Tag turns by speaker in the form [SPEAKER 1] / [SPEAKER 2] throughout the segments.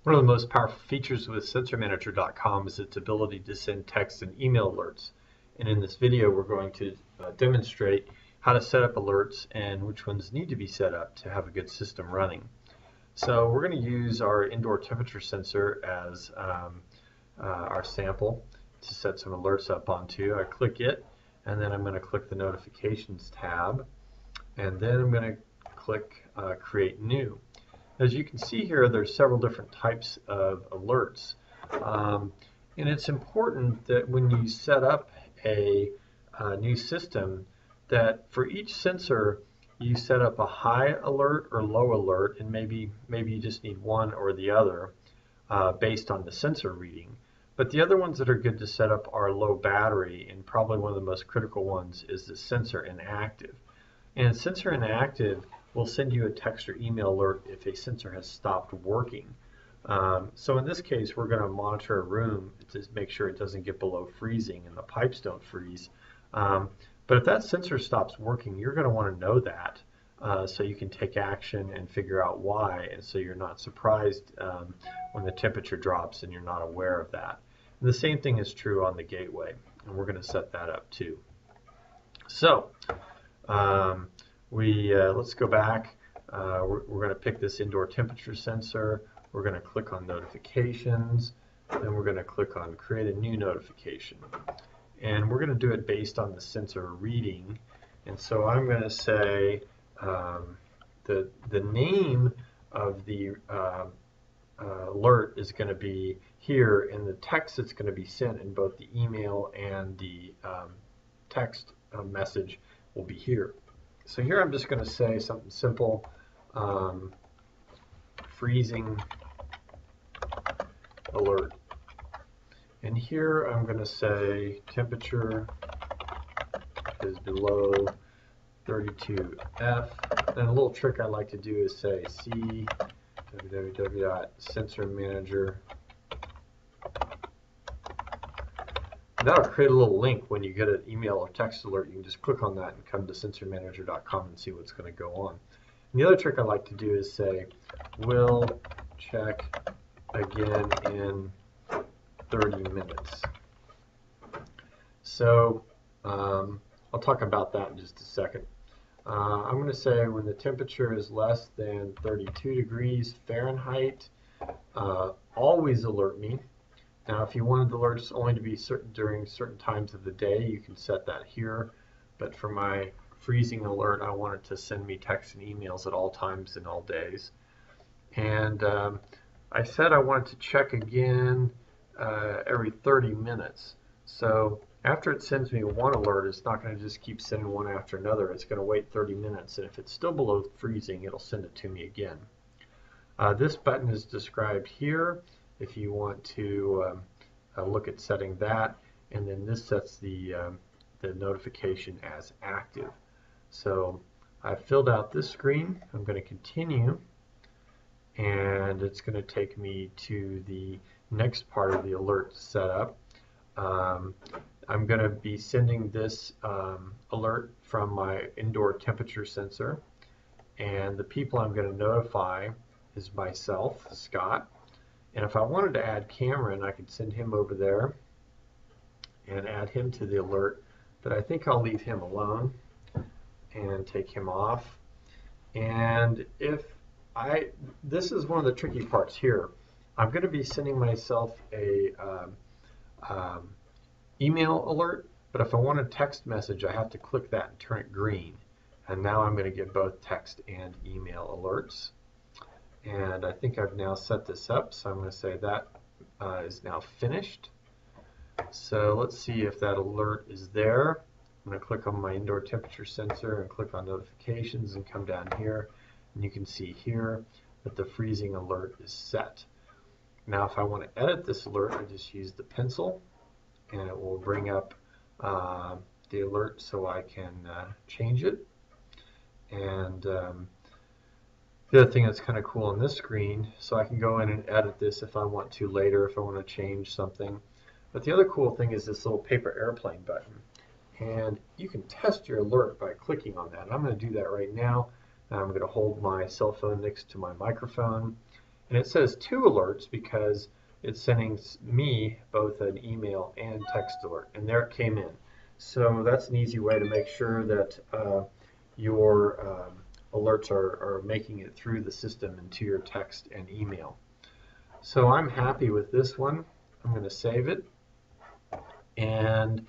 [SPEAKER 1] One of the most powerful features with sensormanager.com is its ability to send text and email alerts. And in this video, we're going to demonstrate how to set up alerts and which ones need to be set up to have a good system running. So we're going to use our indoor temperature sensor as our sample to set some alerts up onto. I click it, and then I'm going to click the notifications tab, and then I'm going to click create new. As you can see here, there's several different types of alerts, and it's important that when you set up a new system, that for each sensor you set up a high alert or low alert, and maybe you just need one or the other based on the sensor reading. But the other ones that are good to set up are low battery, and probably one of the most critical ones is the sensor inactive. And sensor inactive will send you a text or email alert if a sensor has stopped working. So in this case, we're going to monitor a room to make sure it doesn't get below freezing and the pipes don't freeze. But if that sensor stops working, you're going to want to know that so you can take action and figure out why, and so you're not surprised when the temperature drops and you're not aware of that. And the same thing is true on the gateway, and we're going to set that up too. So let's go back. We're going to pick this indoor temperature sensor. We're going to click on notifications, then we're going to click on create a new notification. And we're going to do it based on the sensor reading. And so I'm going to say the name of the alert is going to be here, and the text that's going to be sent in both the email and the text message will be here. So here I'm just going to say something simple, freezing alert. And here I'm going to say temperature is below 32F. And a little trick I like to do is say see www.sensormanager. That'll create a little link when you get an email or text alert. You can just click on that and come to sensormanager.com and see what's going to go on. And the other trick I like to do is say, will check again in 30 minutes. So I'll talk about that in just a second. I'm going to say when the temperature is less than 32 degrees Fahrenheit, always alert me. Now, if you wanted the alerts only to be during certain times of the day, you can set that here. But for my freezing alert, I want it to send me texts and emails at all times and all days. And I said I wanted to check again every 30 minutes. So after it sends me one alert, it's not going to just keep sending one after another. It's going to wait 30 minutes. And if it's still below freezing, it'll send it to me again. This button is described here if you want to look at setting that, and then this sets the notification as active. So I've filled out this screen. I'm going to continue, and it's going to take me to the next part of the alert setup. I'm going to be sending this alert from my indoor temperature sensor, and the people I'm going to notify is myself, Scott. And if I wanted to add Cameron, I could send him over there and add him to the alert, but I think I'll leave him alone and take him off. And this is one of the tricky parts here. I'm going to be sending myself a email alert, but if I want a text message, I have to click that and turn it green. And now I'm going to get both text and email alerts. And I think I've now set this up, so I'm going to say that is now finished. So let's see if that alert is there. I'm going to click on my indoor temperature sensor and click on notifications and come down here. And you can see here that the freezing alert is set. Now if I want to edit this alert, I just use the pencil, and it will bring up the alert so I can change it. And the other thing that's kind of cool on this screen, so I can go in and edit this if I want to later, if I want to change something. But the other cool thing is this little paper airplane button. And you can test your alert by clicking on that. I'm going to do that right now. I'm going to hold my cell phone next to my microphone, And it says 2 alerts because it's sending me both an email and text alert. And there it came in. So that's an easy way to make sure that your alerts are making it through the system into your text and email. So I'm happy with this one. I'm going to save it. And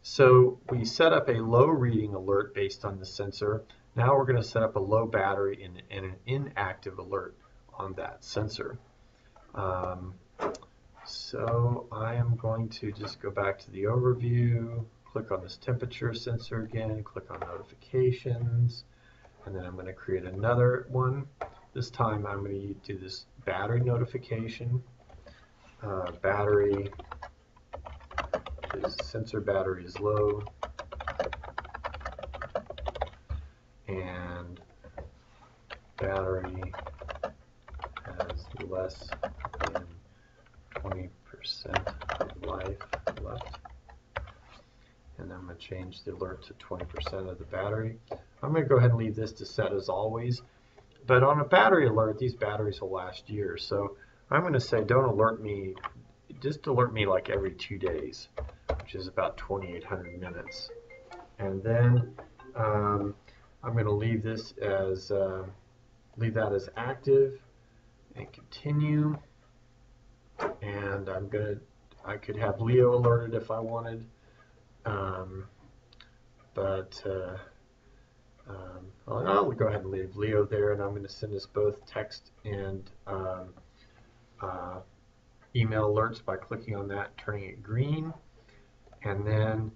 [SPEAKER 1] so we set up a low reading alert based on the sensor. Now we're going to set up a low battery and an inactive alert on that sensor. So I am going to just go back to the overview, click on this temperature sensor again, click on notifications, and then I'm going to create another one. This time I'm going to do this battery notification. Battery, sensor battery is low, and battery has less than 20% of life left. And I'm going to change the alert to 20% of the battery. I'm going to go ahead and leave this to set as always. But on a battery alert, these batteries will last years. So I'm going to say don't alert me, just alert me like every 2 days, which is about 2,800 minutes. And then I'm going to leave this as leave that as active and continue. And I could have Leo alerted if I wanted, I'll go ahead and leave Leo there, and I'm going to send us both text and email alerts by clicking on that, turning it green, and then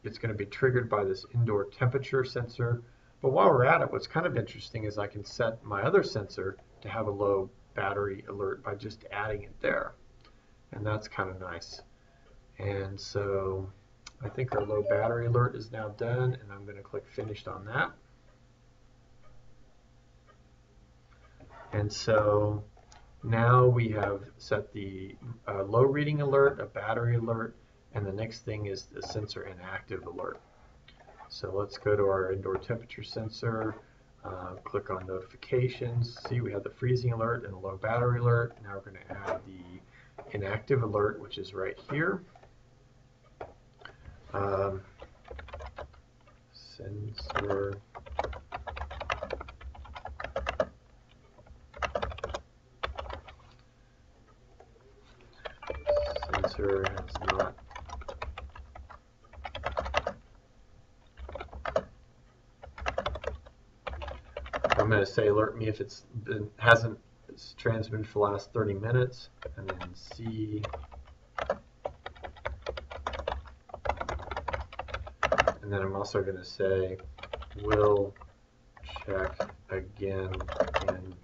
[SPEAKER 1] it's going to be triggered by this indoor temperature sensor. But while we're at it, what's kind of interesting is I can set my other sensor to have a low battery alert by just adding it there, and that's kind of nice. And so I think our low battery alert is now done, and I'm going to click finished on that. And so now we have set the low reading alert, a battery alert, and the next thing is the sensor inactive alert. So let's go to our indoor temperature sensor, click on notifications. See, we have the freezing alert and the low battery alert. Now we're going to add the inactive alert, which is right here. Sensor has not I'm going to say alert me if it's transmitted for the last 30 minutes, and then C, and then I'm also going to say will check again in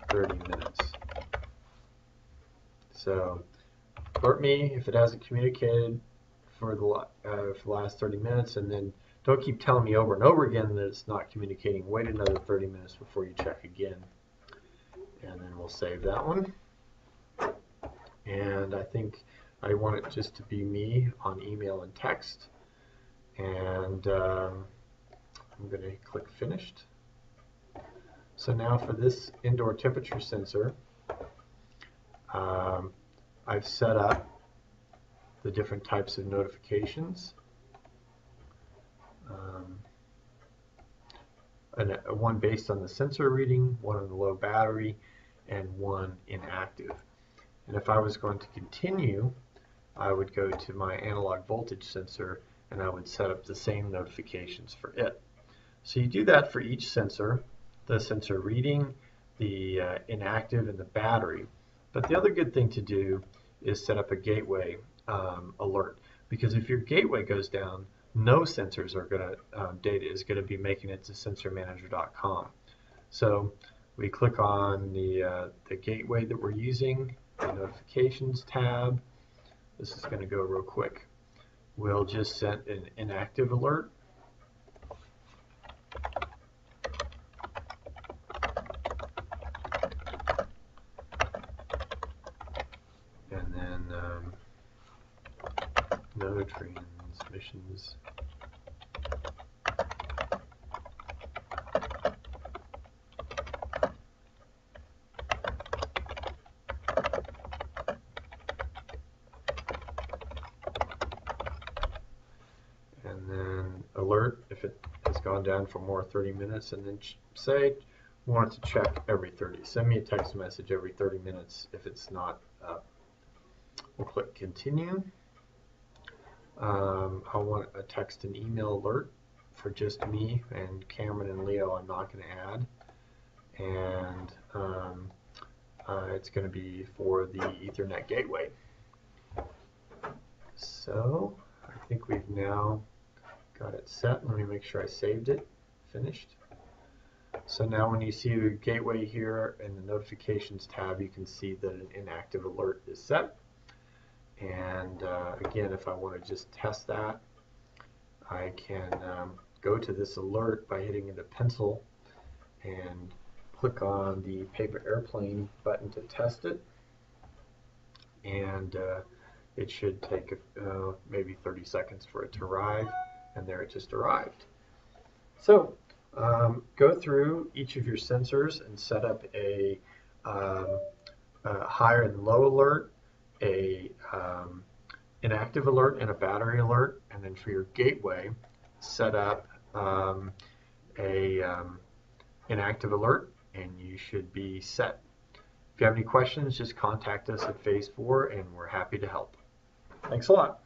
[SPEAKER 1] 30 minutes. So alert me if it hasn't communicated for the last 30 minutes, and then don't keep telling me over and over again that it's not communicating. Wait another 30 minutes before you check again. And then we'll save that one. And I think I want it just to be me on email and text. And I'm going to click finished. So now for this indoor temperature sensor, I've set up the different types of notifications. One based on the sensor reading, one on the low battery, and one inactive. And if I was going to continue, I would go to my analog voltage sensor and I would set up the same notifications for it. So you do that for each sensor, the sensor reading, the inactive, and the battery. But the other good thing to do is set up a gateway alert, because if your gateway goes down, no sensors are going to, data is going to be making it to sensormanager.com. So we click on the gateway that we're using, the notifications tab. This is going to go real quick. We'll just set an inactive alert. And then no transmissions. gone down for more 30 minutes, and then say we want it to check every 30. Send me a text message every 30 minutes if it's not up. We'll click continue. I want a text and email alert for just me, and Cameron and Leo I'm not going to add. And it's going to be for the Ethernet gateway. So I think we've now got it set. Let me make sure I saved it. Finished. So now when you see the gateway here in the notifications tab, you can see that an inactive alert is set. And again, if I want to just test that, I can go to this alert by hitting the pencil and click on the paper airplane button to test it. And it should take maybe 30 seconds for it to arrive, and there it just arrived. So go through each of your sensors and set up a higher and low alert, a inactive alert, and a battery alert. And then for your gateway, set up a inactive alert, and you should be set. If you have any questions, just contact us at Phase 4, and we're happy to help. Thanks a lot.